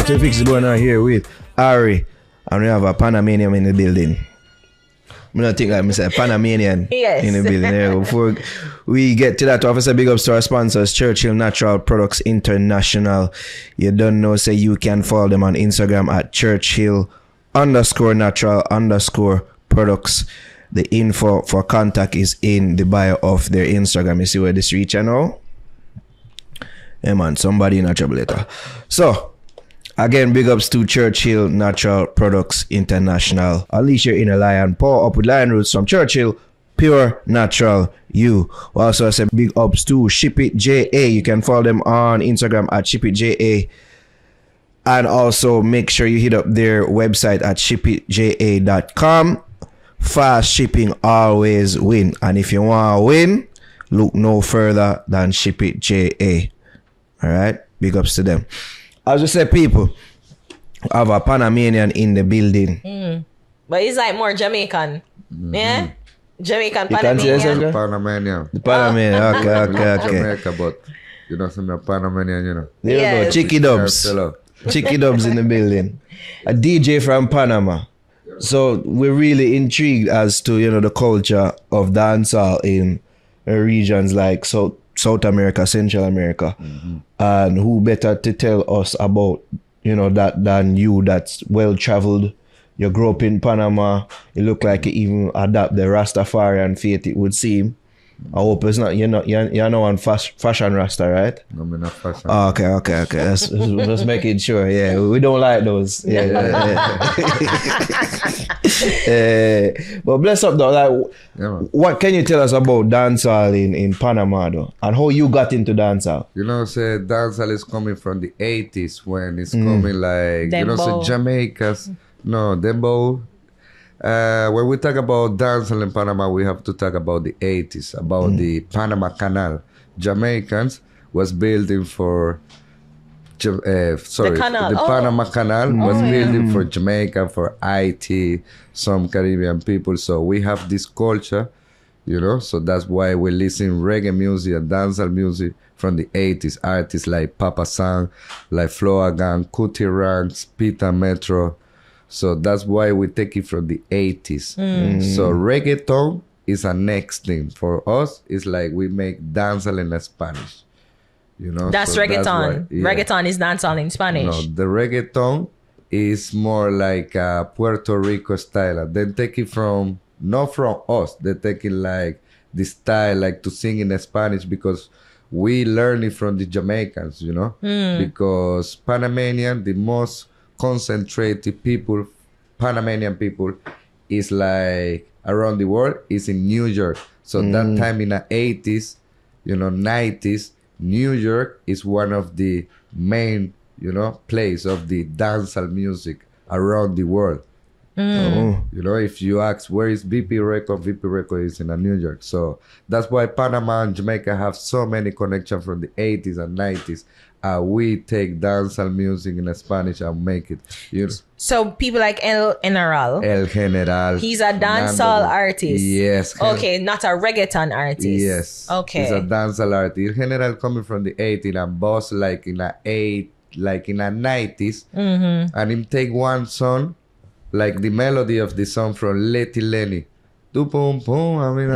Talk to the Fix is going on here with Ari, and we have a Panamanian in the building. I don't think like I said Panamanian in the building. Yeah, before we get to that, officer, big ups to our sponsors, Churchill Natural Products International. You don't know, say you can follow them on Instagram at Churchill_natural_products. The info for contact is in the bio of their Instagram. You see where this reach now? Yeah, man, somebody in a trouble later. So, again, big ups to Churchill Natural Products International. Unleash your inner lion. Power up with lion roots from Churchill. Pure Natural You. Also, I say big ups to Ship It JA. You can follow them on Instagram at Ship It JA. And also, make sure you hit up their website at shipitja.com. Fast shipping always win. And if you want to win, look no further than Ship It JA. Alright? Big ups to them. As we say, people have a Panamanian in the building. But it's like more Jamaican. Yeah? Jamaican You Panamanian. Panamanian. The Panamanian. Okay. Jamaica, but you know, some Panamanian, you know. There you go. Chiqui Dubs. Chiqui Dubs in the building. A DJ from Panama. So we're really intrigued as to, you know, the culture of dancehall in regions like South America, Central America. And who better to tell us about, you know, that than you that's well traveled. You grew up in Panama. You look like you even adapt the Rastafarian faith, it would seem. I hope it's not, you're not on fashion Rasta, right? No, I'm not fashion. Oh, okay. That's just making sure. Yeah, we don't like those. Yeah. But bless up though. Like, what can you tell us about dancehall in Panama though, and how you got into dancehall? You know, say dancehall is coming from the 80s when it's coming like Dembo. you know, say Jamaica's Dembo. When we talk about dancehall in Panama, we have to talk about the 80s, about the Panama Canal. Jamaicans was building for the Panama Canal was building for Jamaica, for Haiti, some Caribbean people. So we have this culture, you know. So that's why we listen reggae music and dancehall music from the 80s. Artists like Papa Sang, like Floagan, Kuti Ranks, Peter Metro. So that's why we take it from the 80s. So reggaeton is a next thing. For us, it's like we make dancehall in Spanish. You know, That's so reggaeton. That's Reggaeton is dancehall in Spanish. No, the reggaeton is more like a Puerto Rico style. They take it from, not from us. They take it like the style, like to sing in Spanish because we learn it from the Jamaicans, you know. Because Panamanian, the most concentrated people, Panamanian people, is like around the world, is in New York. So that time in the 80s, you know, 90s, New York is one of the main, you know, place of the dancehall music around the world. You know, if you ask where is VP Record is in New York. So that's why Panama and Jamaica have so many connections from the 80s and 90s. We take dancehall music in Spanish and make it. You know? So people like Enal. El General. He's a dancehall artist. Yes. Okay, not a reggaeton artist. Yes. Okay. He's a dancehall artist. El General coming from the 80s and boss like in the 90s. And him take one song, like the melody of the song from Leti Lenny. Tu pum pum, I mean,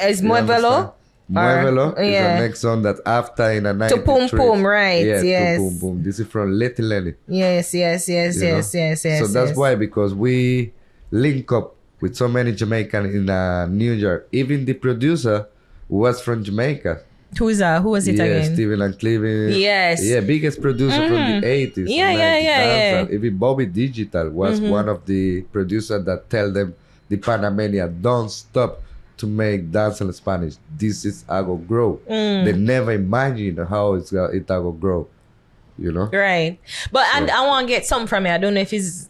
Is Muévelo? Muévelo is the next song that after in a 93. To Pum Pum, right? Yeah, yes. To Pum Pum. This is from Leti Lenny. Yes. So that's why, because we link up with so many Jamaicans in New York. Even the producer was from Jamaica. Who's that? Who was it again? Steely Clevie. Yes. Yeah, biggest producer from the 80s. Yeah. Even Bobby Digital was one of the producers that tell them, the Panamanian, don't stop to make dancehall in Spanish. This is how go grow. They never imagine how it go grow. You know? Right. But so, I want to get something from you. I don't know if it's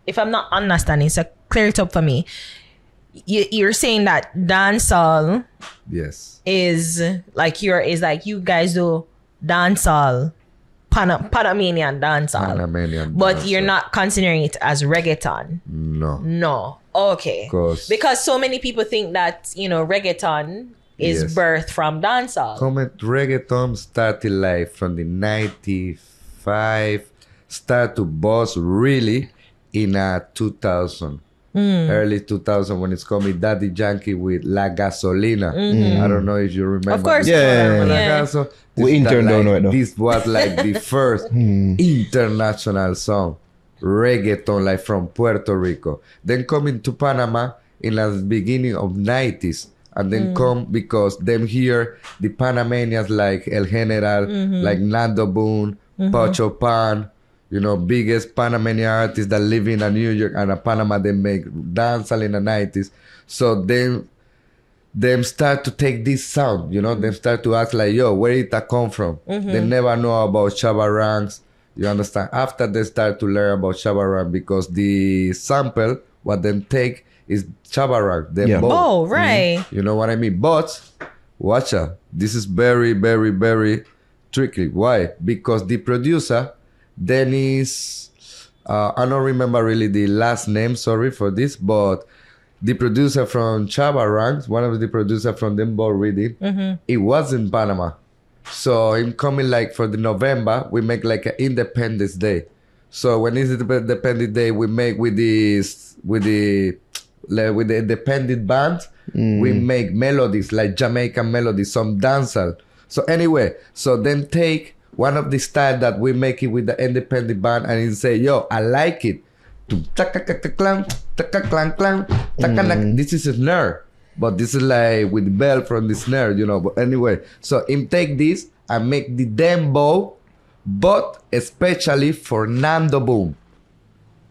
if I'm not understanding, so clear it up for me. You're saying that dancehall is like you guys do dancehall, Panamanian dancehall. But you're not considering it as reggaeton. No. Okay. Because so many people think that, you know, reggaeton is birthed from dancehall. Comment reggaeton started like from the 95, start to buzz really in 2000. Early 2000 when it's coming Daddy Yankee with La Gasolina. I don't know if you remember. Of course. We intern don't know it though. This was like the first international song. Reggaeton, like from Puerto Rico. Then coming to Panama in the beginning of 90s. And then come because them here, the Panamanians like El General, like Nando Boone, Pacho Pan, you know, biggest Panamanian artists that live in New York and Panama, they make dancehall in the 90s. So then them start to take this sound, you know, them start to ask like, yo, where did that come from? They never know about Chabarangs, you understand? After they start to learn about Chabarang because the sample, what them take is Chabarang. Oh, right. You know what I mean? But, watch out. This is very, very, very tricky. Why? Because the producer, Dennis, I don't remember really the last name, sorry for this, but the producer from Chabarang, one of the producers from them both reading, it was in Panama. So in coming like for the November, we make like an Independence Day. So when it's Independence Day, we make with the independent band, we make melodies like Jamaican melodies, some dancehall. So anyway, so then take one of the style that we make it with the independent band and you say, yo, I like it. This is a snare, but this is like with bell from the snare, you know. But anyway, so him take this and make the dembow, but especially for Nando Boom.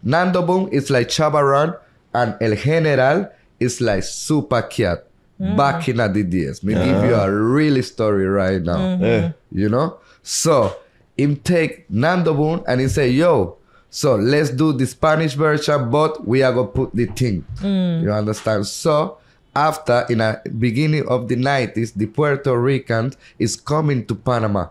Nando Boom is like Chabaran and El General is like Super Cat back in the days. Me give you a real story right now. You know? So him take Nando Boom and he say, yo, so let's do the Spanish version, but we are going to put the thing. You understand? So after, in the beginning of the 90s, the Puerto Ricans is coming to Panama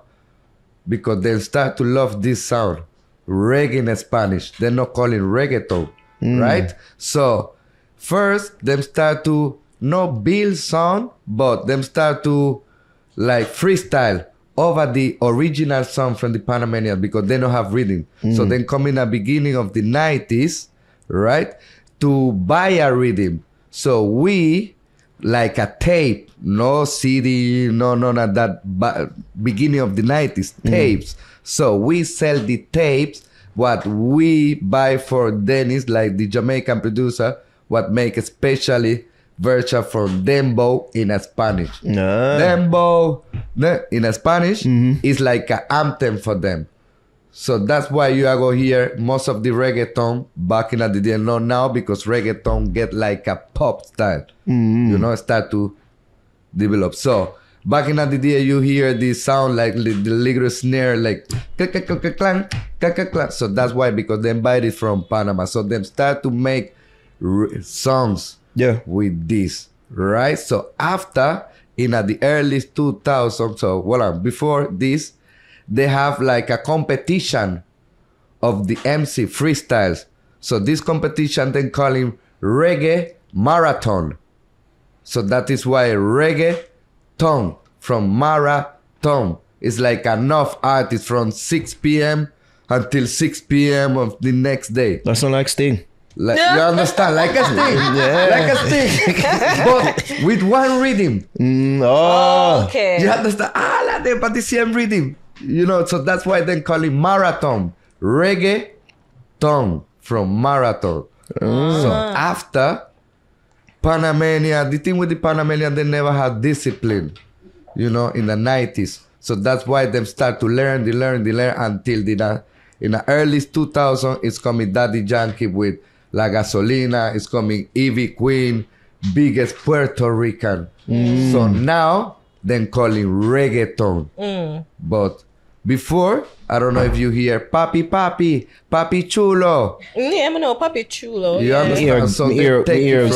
because they start to love this sound. Reggae in Spanish. They're not calling reggaeton, right? So first, them start to not build sound, but them start to like freestyle over the original song from the Panamanians because they don't have rhythm. So then come in the beginning of the 90s, right, to buy a rhythm. So we, like a tape, no CD, no, that beginning of the 90s, tapes. So we sell the tapes, what we buy for Dennis, like the Jamaican producer, what make especially version from Dembow in a Spanish. Dembow in a Spanish is like an anthem for them. So that's why you are going to hear most of the reggaeton back in the day, not now, because reggaeton get like a pop style. You know, start to develop. So back in the day, you hear the sound like the little snare, like clang. So that's why, because they buy it from Panama. So them start to make songs with this, right? So after, in the early 2000s, so before this, they have like a competition of the MC freestyles. So this competition, they call him Reggae Marathon. So that is why reggaeton from marathon is like enough artists from 6 p.m. until 6 p.m. of the next day. That's not like Sting. Like, you understand? Like a Sting. Like a Sting. But with one rhythm. Okay. You understand? But the same rhythm. You know, so that's why they call it marathon. Reggaeton from marathon. So after Panamanian, the thing with the Panamanian, they never had discipline, you know, in the 90s. So that's why they start to learn until in the early 2000s, it's coming Daddy Yankee with La Gasolina, it's coming Ivy Queen, biggest Puerto Rican. So now, then calling reggaeton. But before, I don't know if you hear Papi Papi, Papi Chulo. Yeah, I know Papi Chulo. You understand? So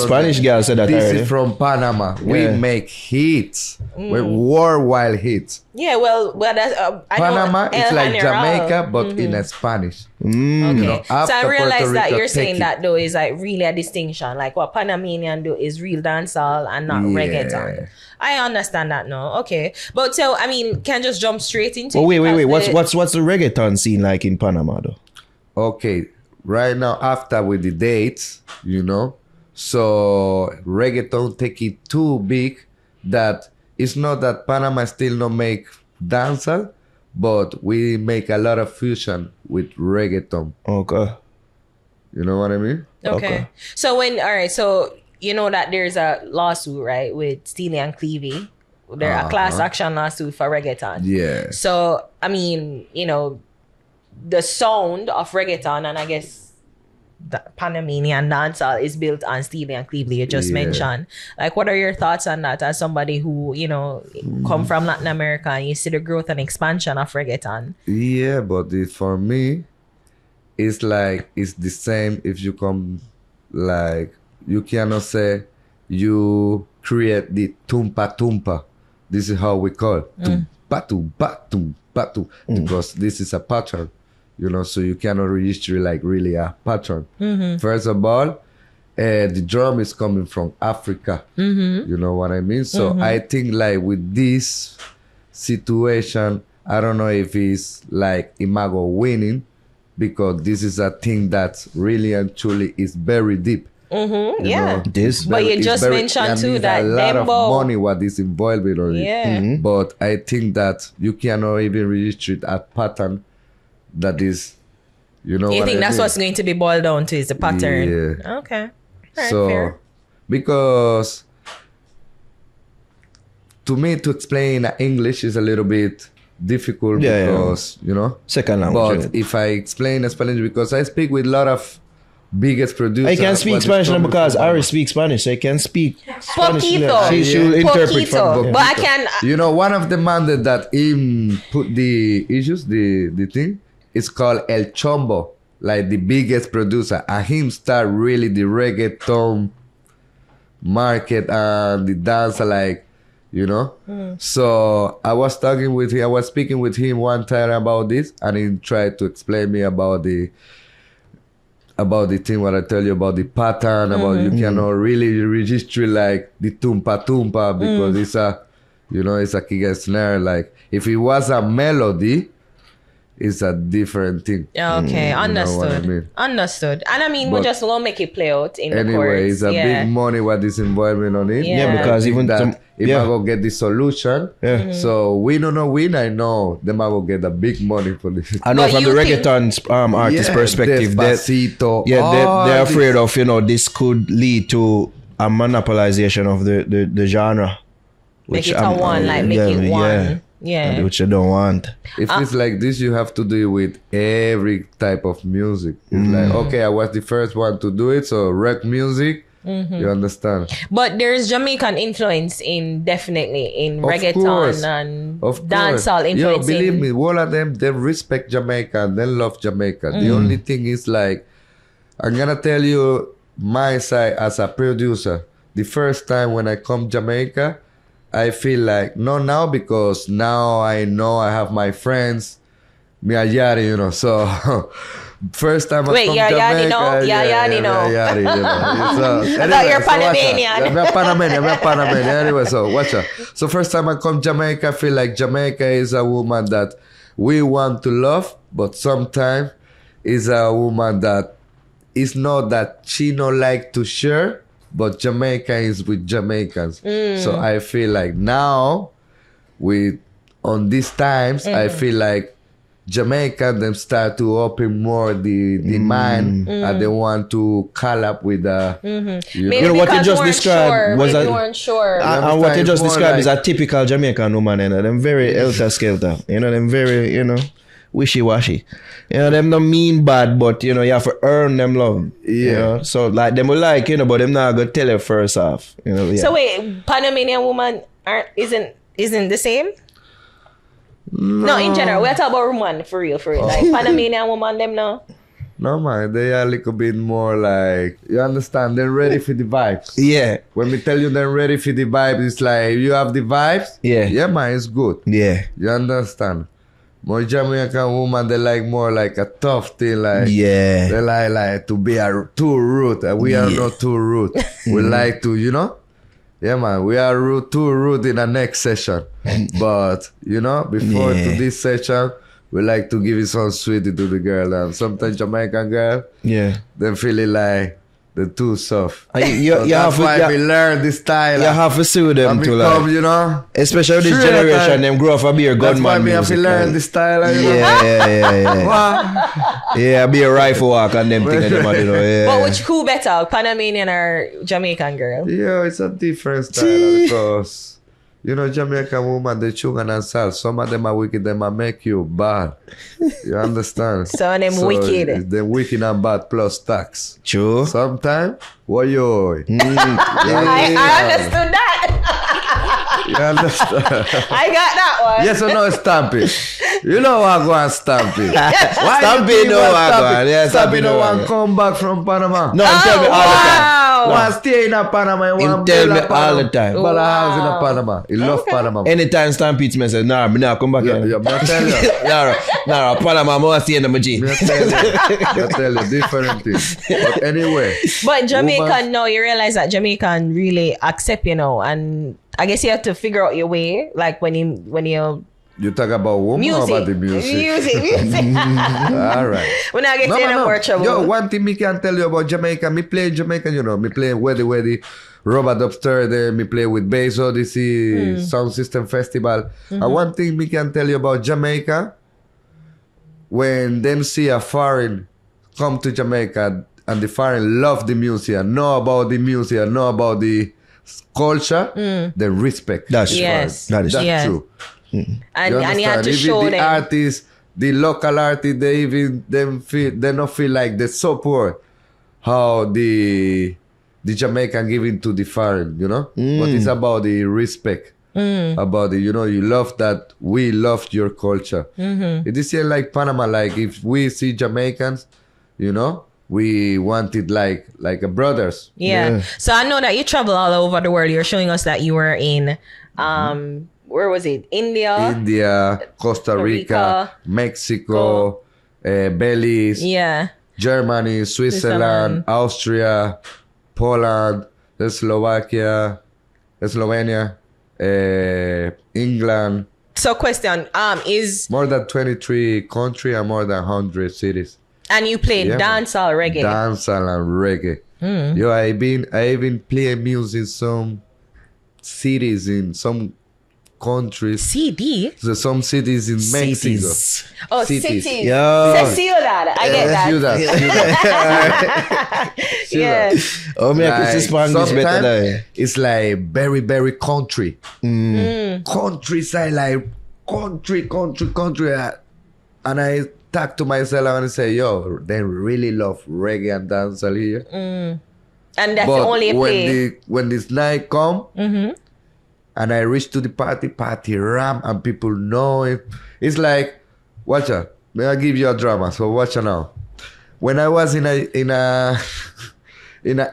Spanish girl said that this already. is from Panama. We Yeah. make hits. We're worldwide hits. Yeah, well, that's, I Panama know is El like General. Jamaica, but in Spanish. Okay. You know, So I after realize Puerto that Rico, you're saying take that though is like really a distinction. Like what Panamanian do is real dancehall and not reggaeton. I understand that now. Okay. But so I mean, can just jump straight into wait. What's the reggaeton scene like in Panama though? Okay, right now after with the dates, you know, so reggaeton take it too big that it's not that Panama still not make dancehall, but we make a lot of fusion with reggaeton. Okay. You know what I mean? Okay. So so you know that there's a lawsuit, right, with Steely and Clevie. They're a class action lawsuit for reggaeton. Yeah. So I mean, you know, the sound of reggaeton and I guess the Panamanian dancehall is built on Steely and Clevie, you just mentioned. Like, what are your thoughts on that as somebody who, you know, come from Latin America and you see the growth and expansion of reggaeton? Yeah, but for me, it's like, it's the same if you come, like, you cannot say you create the tumpa tumpa. This is how we call it. Tumpa tumpa tumpa tumpa. Because this is a pattern. You know, so you cannot register like really a pattern. First of all, the drum is coming from Africa. You know what I mean? So I think like with this situation, I don't know if it's like Imago winning, because this is a thing that really and truly is very deep. Yeah. But you just mentioned too that a lot of money what is involved with it. Yeah. But I think that you cannot even register a pattern that is, you know, You what think I that's mean? what's going to be boiled down to is the pattern? Yeah. Okay. All right, So fair. because to me to explain English is a little bit difficult because you know, second language. but if I explain Spanish, because I speak with a lot of biggest producers. I can speak Spanish now because I speak Spanish. So I can speak Spanish. Poquito. She'll interpret from Poquito. But I can. You know, one of the mandate that him put the issues, the thing, is called El Chombo, like the biggest producer. And him start really the reggaeton market and the dance, like, you know. So I was talking with him, I was speaking with him one time about this, and he tried to explain me about the thing what I tell you about the pattern, about you cannot really register like the tumpa tumpa because it's a, you know, it's a kick and snare. Like if it was a melody, it's a different thing. Okay, understood. You know what I mean? Understood. And I mean, we just won't make it play out in the courts. Anyway, it's a big money what is involvement on it. Yeah, because I even think that if I go get the solution, so win or no win, I know them I will get a big money for this. I know But from the you think- reggaeton artist perspective that they're afraid of, you know, this could lead to a monopolization of the genre. Make it a one, like make it one. Yeah. Which I don't want. If it's like this, you have to do it with every type of music. It's like, okay, I was the first one to do it, so rock music, you understand? But there's Jamaican influence in reggaeton course. and Of dancehall course. Yo, influence. believe me, all of them, they respect Jamaica and they love Jamaica. The only thing is like, I'm gonna tell you my side as a producer. The first time when I come Jamaica, I feel like, not now because now I know I have my friends, me a Yari, you know, so first time I come Jamaica. Yari, you know? Yari, you know. So, I thought you're Panamanian. I'm a Panamanian. Anyway, so watch out. So first time I come Jamaica, I feel like Jamaica is a woman that we want to love, but sometimes is a woman that is not that she don't like to share, but Jamaica is with Jamaicans. So I feel like now, on these times, I feel like Jamaica them start to open more the mind and they want to collab with Maybe You know what you because just weren't described sure. was Maybe a- weren't sure. And what you just More described is like- a typical Jamaican woman, you know, them very helter-skelter, you know, them very, you know, wishy-washy. You know, them not mean bad, but, you know, you have to earn them love. You know? So, like, them will like, you know, but them not going to tell you first off. You know, yeah. So wait, Panamanian woman isn't the same? No, in general. We're talking about woman, for real. Like Panamanian woman, them now. No, man, they are a little bit more like, you understand, they're ready for the vibes. Yeah. When we tell you they're ready for the vibes, it's like, you have the vibes? Yeah, man, it's good. Yeah. You understand? More Jamaican woman, they like more like a tough thing, like, yeah. They like to be too rude. We are not too rude. We like to, you know? Yeah, man, we are too rude in the next session. But, you know, before to this session, we like to give it some sweetie to the girl. And sometimes Jamaican girl, they feeling like they're too soft. That's why we learn this style. You have to sue them to like, you know, especially this generation, them grow up a be a gunman. That's why we have to learn this style. You know? Yeah, be a rifle walk and them thing. You know, But who better, Panamanian or Jamaican girl? Yeah, it's a different style because, you know, Jamaican woman, they chung and sal. Some of them are wicked, they might make you bad. You understand? Some of them wicked. They're wicked and bad plus tax. True. Sometimes, what you? I understood that. You understand? I got that one. Yes or no, stamp it. You know I go and stamp it. Why stamp it, no one. Yeah, stamp it, no one come back from Panama. No, tell me all the time. One stay in Panama. One tell me all the time. But a house in Panama. He love Panama. Anytime Stampede me say, nah, me nah come back here. Yeah, I tell you. Nah, Panama, I want to stay in the G. I tell you, different things. But anyway. But Jamaican, now you realize that Jamaican really accept, you know, and I guess you have to figure out your way, like when you talk about woman or about the music? Music. All right. When I get in more trouble. Yo, one thing me can tell you about Jamaica. Me play Jamaican, you know. Me play Weddy, Robert Upstairs there. Me play with Vybz Odyssey, Sound System Festival. And one thing me can tell you about Jamaica, when them see a foreign come to Jamaica and the foreign love the music, know about the music, know about the culture, they respect. That's That's true. And you have to show the them. artists, the local artists, they not feel like they support how the Jamaican giving to the foreign, you know. But it's about the respect, about the, you know, you love that we loved your culture. It is like Panama, like if we see Jamaicans, you know, we want it like a brothers. Yeah. So I know that you travel all over the world. You're showing us that you were in where was it? India, Costa Rica, Mexico, Belize, Germany, Switzerland, Austria, Poland, Slovenia, England. So question, is more than 23 countries and more than 100 cities. And you played dancehall reggae. Dancehall and reggae. Yo, I even play music in some cities in some countries. CD? So some cities in Mexico. Oh, cities. Yo. Ciudad. I get that. Ciudad. Oh, me I could Spanish better than it's like very, very country. Countryside, like country. And I talk to myself and I say, yo, they really love reggae and dancehall here. And that's the only play. When this night come, and I reach to the party ram, and people know it. It's like, watch out. May I give you a drama? So watch out now. When I was in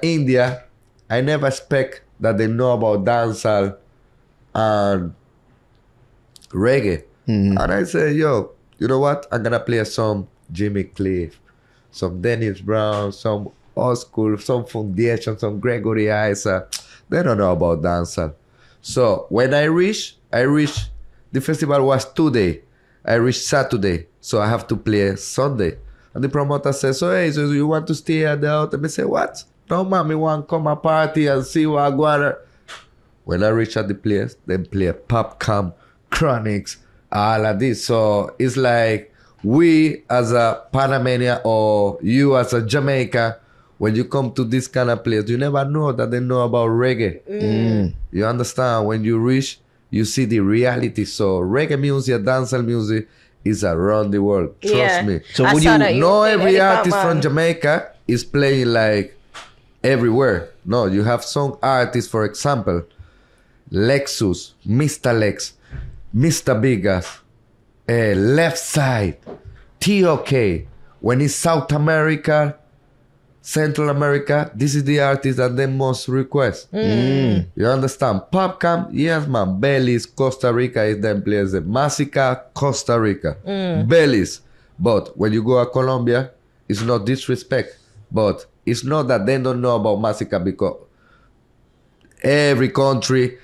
India, I never expect that they know about dancehall and reggae. And I say, yo, you know what? I'm gonna play some Jimmy Cliff, some Dennis Brown, some old school, some Foundation, some Gregory Isaac. They don't know about dancehall. So when I reach, the festival was 2 days. I reached Saturday, so I have to play Sunday. And the promoter says, so hey, so you want to stay at the hotel? And I say, what? No, man, I want to come a party and see what I want. When I reach at the place, they play Popcom, Chronics, all of this. So it's like we as a Panamanian or you as a Jamaica, when you come to this kind of place, you never know that they know about reggae. You understand? When you reach, you see the reality. So reggae music, dancehall music is around the world. Trust me. So would you know every artist from Jamaica is playing like everywhere? No, you have some artists, for example, Lexus, Mr. Lex, Mr. Bigas, Left Side, TOK. When it's South America, Central America, this is the artist that they most request. You understand? Popcam, yes man. Belize, Costa Rica is them players. Massica, Costa Rica. Belize. But when you go to Colombia, it's not disrespect. But it's not that they don't know about Massica, because every country,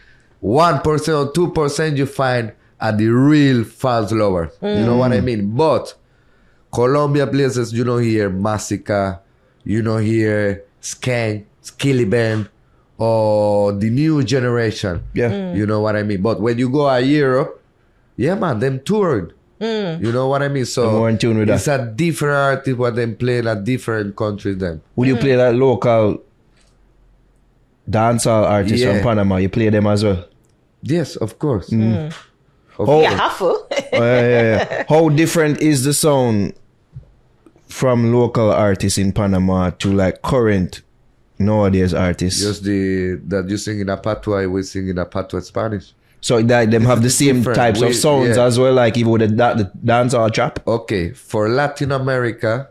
1% or 2% you find are the real fans lover. You know what I mean? But Colombia places, you don't hear Massica, you don't hear Skank, Skilly Band, or the new generation. You know what I mean? But when you go to Europe, yeah man, them toured. You know what I mean? So more in tune with it's that. a different artist what them play in a different country then. Would you play that local dancehall artist from Panama? You play them as well? Yes, of course. Yeah, half. How different is the sound from local artists in Panama to like current nowadays artists? Just that you sing in a patois, we sing in a patois Spanish. So that them have the same different. types of sounds as well, like even with the dancehall trap? Okay, for Latin America,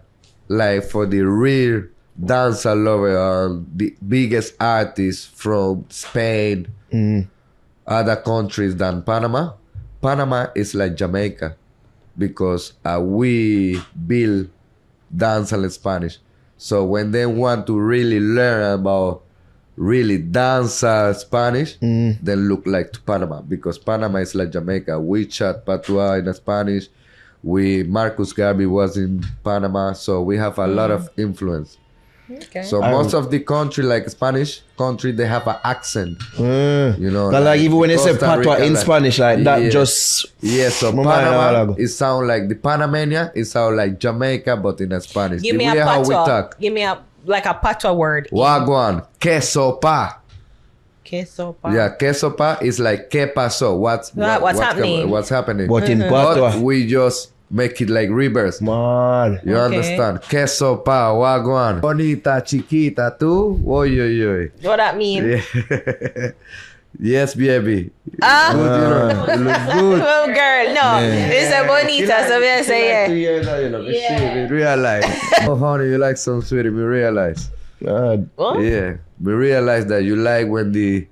like for the real dancehall lover, the biggest artists from Spain, other countries than Panama. Panama is like Jamaica, because we build dancehall in Spanish. So when they want to really learn about really dancehall Spanish, they look like to Panama, because Panama is like Jamaica. We chat patois in Spanish. Marcus Garvey was in Panama, so we have a lot of influence. Okay. So most of the country, like Spanish country, they have an accent. You know, but like even when they say Costa patois Rica, in like, Spanish, like that just... Yeah, so Panama, it sound like the Panamanian, it sound like Jamaica, but in Spanish. Give me the way a how we patois. talk. Give me a patois word. Wagwan, queso pa. Queso pa. Yeah, queso pa is like que pasó. What's happening? What's happening? But in patois. But we just make it like reverse. Man. You understand? Queso pa, wagwan. Bonita, chiquita, tú. Oy, oy, oy. What that mean? Yeah. Yes, baby. Ah. Good, you know. You look good. Oh, girl, no. It's a bonita, so we say Yeah. We realize. Oh, honey, you like some sweetie. We realize. What? Yeah. We realize that you like when the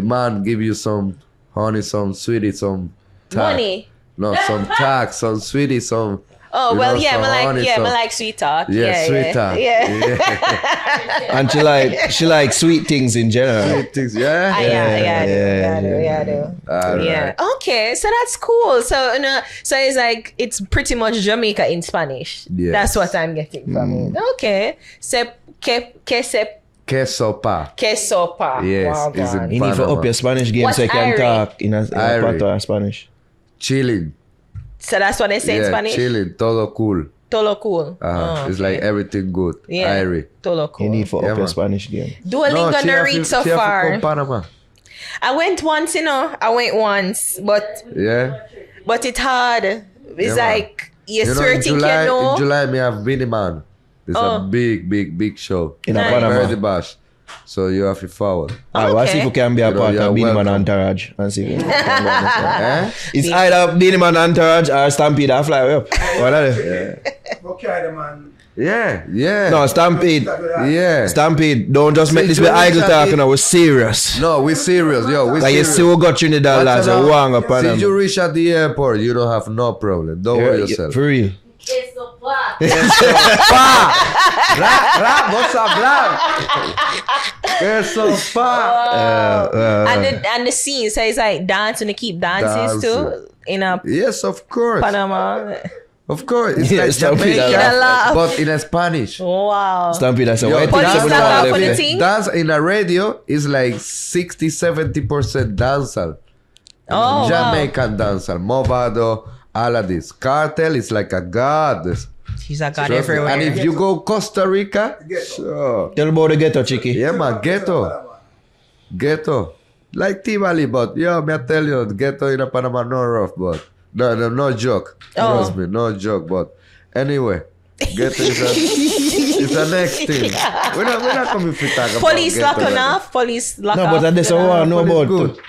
man give you some honey, some sweetie, some tack. Money. No, some tack, some sweetie, some. Oh, well, yeah, I I like sweet talk. Yeah, sweet talk. Yeah. And she like sweet things in general. Sweet things, yeah. I do. All Yeah. right. Okay, so that's cool. So so it's like it's pretty much Jamaica in Spanish. Yes. That's what I'm getting from it. Okay. Queso pa. Queso pa. Yes, Wow, it's in God. You need to Panama. up your Spanish game What's so you can Irie? talk in a Irie. patois Spanish. Chilling. So that's what they say in Yeah, Spanish? chilling. Todo cool. Todo cool. Oh, It's like everything good. yeah. Irie. Todo You cool. need to Yeah, up your man. Spanish game. Duolingo she no have read to- so she have to far. come Panama. I went once, but Yeah. it's hard. It's Yeah, man. like you know, swear in think July, you know. in July, me have Vinny Man. It's Oh. a big show. In Nice. Panama. Very bash. So you have to forward. Alright, we'll see if we can be a You know, part you're of Beanie Man welcome. Entourage and see if we can be on this one. Eh? It's either Beanie Man Entourage or Stampede that fly way up. What are they? Okay, man. Yeah. No, Stampede. Yeah. Stampede, don't just make See, this be Joe idle Stampede- talking, no, we're serious. No, we serious, yo. We Like you serious. see we got Trinidad lads and Wang up on Since you them. reach at the airport, you don't have no problem. Don't worry yourself. For real. Rap, what's up, rap? Queso pa. And the scene, so it's like dance and they keep dances too in a Yes, of course. Panama. Of course. It's Yeah, like Stampede, Jamaica, I love. but in Spanish. Wow. Stampede, I said, Yo, why police think not someone out left for the there? team? Dance in a radio is like 60-70% dancehall. Oh, wow. Jamaican dancehall. Movado, all of this. Kartel is like a god. He's a god Trust me. everywhere. And if you go Costa Rica, sure. Tell about the ghetto, Chiqui. Yeah, man, ghetto. Like Tivoli, but yo, me I tell you, ghetto in a Panama no rough, but no joke. Oh. Trust me, no joke, but anyway. Ghetto is a next thing. We're not coming to talk about Police ghetto lock like off. Police lock No, off. but that's what I know that. about Good. too.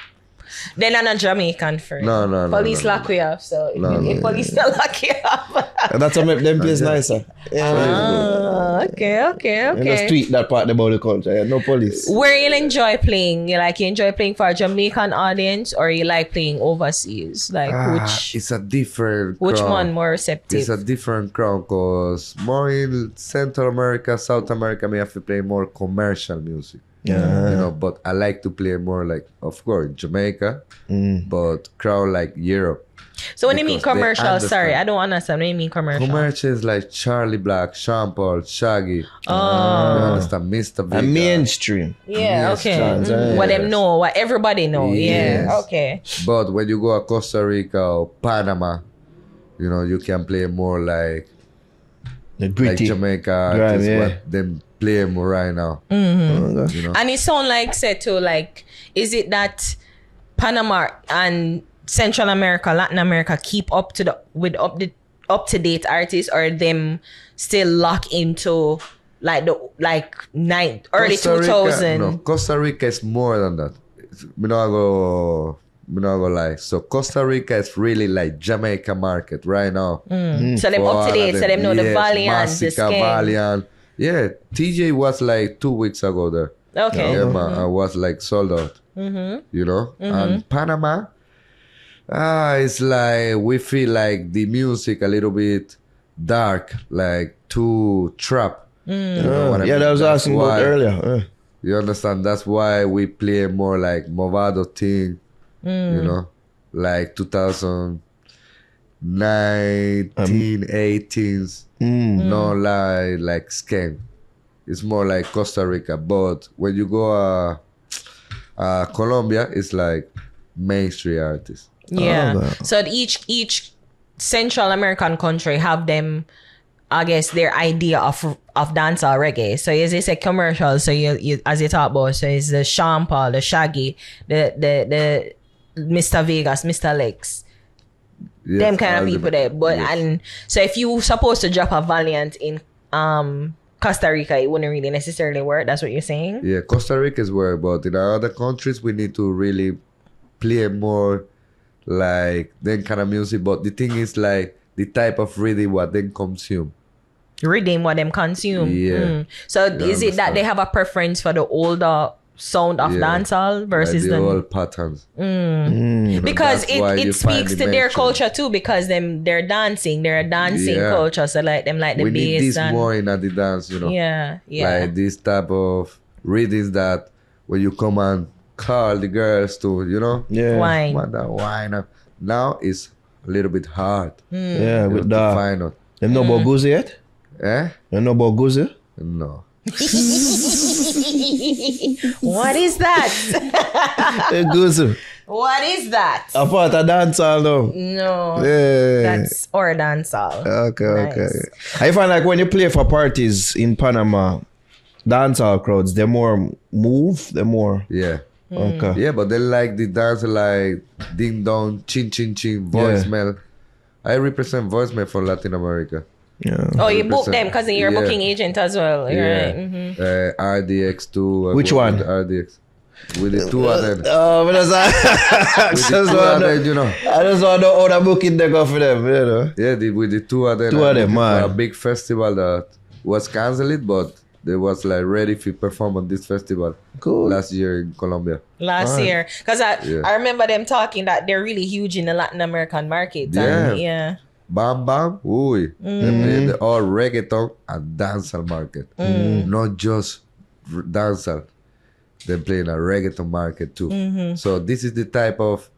Then I'm not Jamaican friend. No. Police lock you up. So if police don't lock you up. And that's what make them place nicer. Okay. And just tweet that part about the culture. Yeah, no police. Where you enjoy playing? You enjoy playing for a Jamaican audience, or you like playing overseas? Like which? It's a different. Which crowd. one more receptive? It's a different crowd, cause more in Central America, South America, me have to play more commercial music. Yeah. But I like to play more like, of course, Jamaica, but crowd like Europe. So when you mean commercial, sorry, I don't understand. When you mean commercial? Commercial is like Charlie Black, Sean Paul, Shaggy. You understand? Mr. Big. And mainstream. Yeah, okay. What them know, what everybody know. Yes. Yeah, okay. But when you go to Costa Rica or Panama, you can play more like The gritty. like Jamaica artists, what them play more right now. And it sound like said to like, is it that Panama and Central America, Latin America keep up to date artists, or them still lock into like early 2000? No, Costa Rica is more than that. Me not go lie. So Costa Rica is really like Jamaica market right now. So them up to date, so them know the Valiant, the Skin. Valiant. Yeah, TJ was like 2 weeks ago there. Okay. Yeah, man, I was like sold out. And Panama, it's like we feel like the music a little bit dark, like too trap. You know what I mean? That was That's asking about earlier. You understand? That's why we play more like Movado thing, like 2019, 18s. No like scam. It's more like Costa Rica. But when you go Colombia, it's like mainstream artists. Yeah. So each Central American country have them, I guess, their idea of dancehall reggae. So as you say commercial, so you as you talk about, so it's the Sean Paul, the Shaggy, the Mr. Vegas, Mr. Lex. Yes, them kind of people there. But and so if you supposed to drop a Valiant in Costa Rica, it wouldn't really necessarily work. That's what you're saying? Yeah, Costa Rica is where, but in our other countries we need to really play more like them kind of music. But the thing is like the type of rhythm what they consume. Rhythm what them consume. Yeah. So is it that they have a preference for the older sound of dancehall versus like the old patterns? Because it speaks to their culture too, because they're a dancing culture. So like them like the we bass need this and more in the dance, Yeah. Like this type of rhythms that when you come and call the girls to, wine. Wine. Now it's a little bit hard. Yeah, with to that. find out. You know about Guzi yet? Eh? You know about Guzi? No. What is that? Guzi. What is that? A part of dancehall now. No. Yeah. That's or dancehall. Okay. I find like when you play for parties in Panama, dancehall crowds, they're more move, they're more. Yeah. Okay. Yeah, but they like the dance like ding dong, chin chin chin, voicemail. I represent voicemail for Latin America. Yeah. Oh, you book them because you're a booking agent as well. Yeah. Right. Mm-hmm. RDX too. Which one? RDX. With the 200. Oh, but that's With the 200, I just want to know how the booking they go for them, Yeah, with the 200. 200, man. A big festival that was cancelled, but they was like ready to perform on this festival. Cool. Last year in Colombia. Last year. Because I remember them talking that they're really huge in the Latin American market. Yeah. Bam Bam, ooh. They play the all reggaeton and dancehall market. Not just dancehall. They play in a reggaeton market too. So this is the type of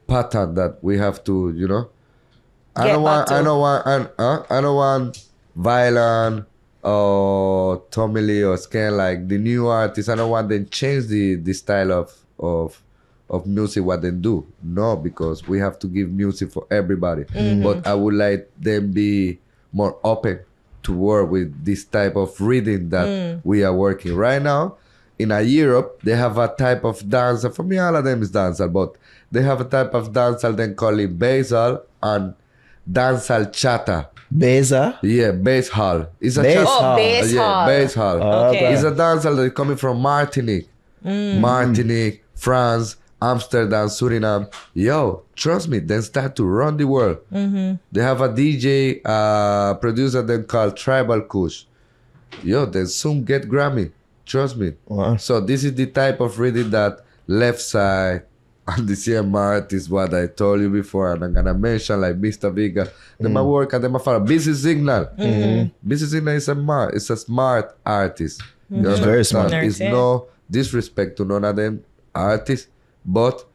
pattern that we have to, I don't want Violent or Tommy Lee or Scan like the new artists. I don't want them change the style of music what they do. No, because we have to give music for everybody. But I would like them be more open to work with this type of rhythm that we are working right now. In Europe, they have a type of dancer. For me, all of them is dancehall, but they have a type of dancehall. They call it bassal and dancehall chata. Beza? Yeah, bass hall. It's a Bass chata. hall. Bass hall. Bass hall. Okay. It's a dancehall that is coming from Martinique, France, Amsterdam, Suriname. Yo, trust me, then start to run the world. They have a DJ producer then called Tribal Kush. Yo, then soon get Grammy. Trust me. Wow. So this is the type of rhythm that left side and the same artist what I told you before, and I'm gonna mention like Mr. Vega. Them a work and them a follow. Busy Signal. Busy Signal is a smart artist. You It's very smart. It's no disrespect to none of them artists, but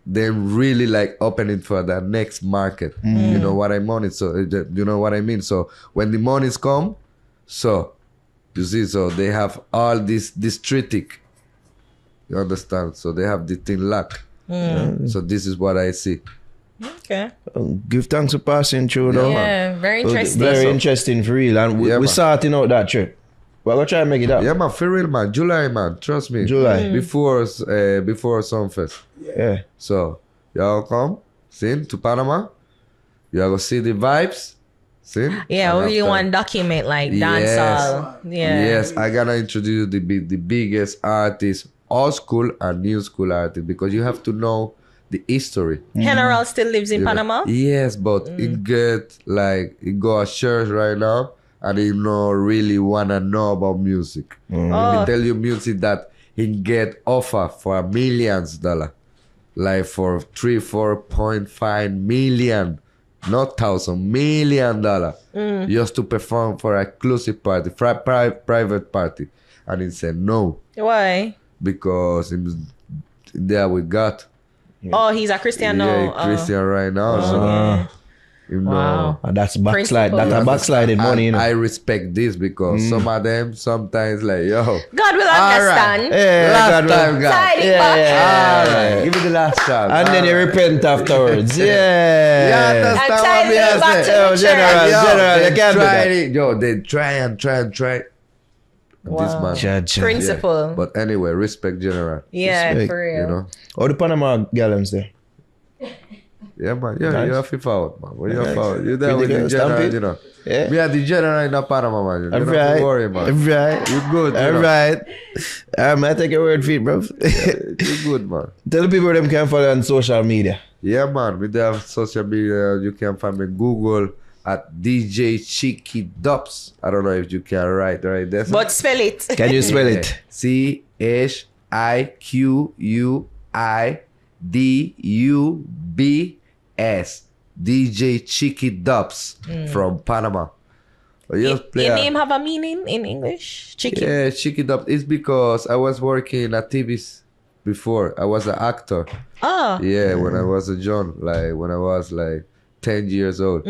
they're really like opening for the next market. You know what I mean? So you know what I mean. So when the monies come, so you see, so they have all this tritic. You understand? So they have the thing locked. So this is what I see. Okay. Give thanks for passing through, though. Yeah, very interesting. Very interesting for real. And we sorting out that trip. We're going to try and make it up. Yeah, man, for real, man. July, man. Trust me. July. Before Sumfest. Yeah. So, y'all come, see, to Panama. Y'all go see the vibes. See? Yeah, we really want to document like dancehall. Yeah. Yes, I gotta introduce the biggest artists, old school and new school artists, because you have to know the history. General still lives in Panama? Yes, but he go to church right now and he no really wanna know about music. Let me tell you music that he get offer for millions dollar. Like for $4.5 million, not $1,000,000 just to perform for a exclusive party, private party. And he said no. Why? Because there we got. Oh, he's a Christian now. Yeah, Christian right now. So, you know, Wow. And that's backslide. Principle. That's a backsliding money, you know. I respect this because some of them sometimes like, yo. God will understand. Yeah, Last God, time, God. Side it Yeah, back. yeah. All right, give me the last chance. And then you repent afterwards. You Yeah. understand And what me side I it back say? to the General, church. General, they you can't do tried that. it. Yo, they try and try. This Wow. man. Judge. Principle. But anyway, respect General. Yeah, Respect, for real. You know? All the Panama gallons there. Yeah, man. Yeah, Nice. you have FIFA out, man. When you're Nice. out, you're there With with the the girl, General, Stampede? you know. Yeah. We are the General in the Panama, man. You don't have to Alright. worry, man. Alright. You good, you know. Alright. I take your word for it, bro. You good, man. Tell the people them can follow on social media. Yeah, man. We have social media. You can find me Google at DJ Chiqui Dubs. I don't know if you can write right there. But spell it. Can you spell it? CHIQUIDUBS. DJ Chiqui Dubs from Panama. Your name have a meaning in English? Chiqui. Yeah, Chiqui Dubs. It's because I was working at TVs before. I was an actor. Oh. Yeah, when I was a young, like when I was like 10 years old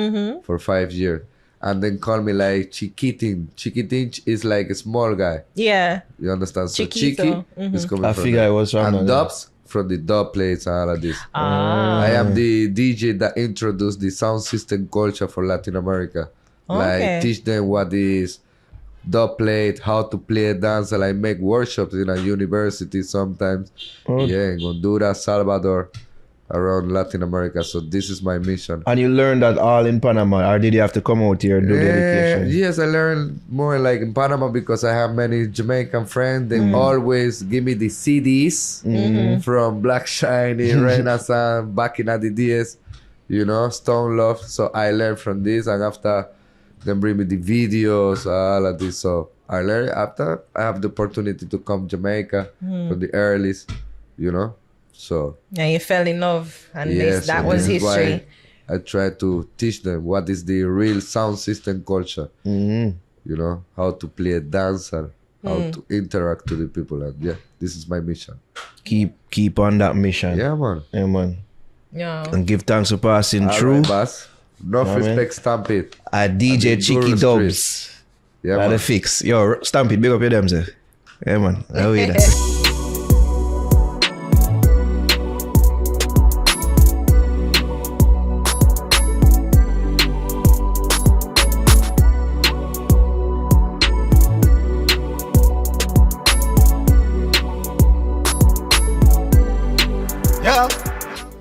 for 5 years. And then call me like Chiquitin. Chiquitin is like a small guy. Yeah. You understand? So Chiquito. Chiqui is coming I from figure that. I was wrong on And that. Dubs from the dub plates and all of this. Ah. I am the DJ that introduced the sound system culture for Latin America. Okay. Like teach them what is dub plate, how to play dance. I make workshops in a university sometimes. Yeah, in Honduras, Salvador, around Latin America. So this is my mission. And you learned that all in Panama, or did you have to come out here and do the education? Yes, I learned more like in Panama because I have many Jamaican friends. They always give me the CDs from Black Shiny, Renaissance, back in the days, you know, Stone Love. So I learned from this, and after they bring me the videos, all of this. So I learned after I have the opportunity to come Jamaica from the earliest, you know. So Yeah, you fell in love, and yes, that so was this is why history. I try to teach them what is the real sound system culture. You know, how to play a dancer, how to interact with the people. And yeah, this is my mission. Keep on that mission. Yeah, man. Yeah, man. Yeah. And give thanks for passing All through. right, boss. Enough Yeah, man. respect, stamp it. DJ And the Chiqui Guru Dubs. Yeah, By man. the fix. Yo, stamp it. Big up your them, sir. Yeah, man. How we that? Yeah.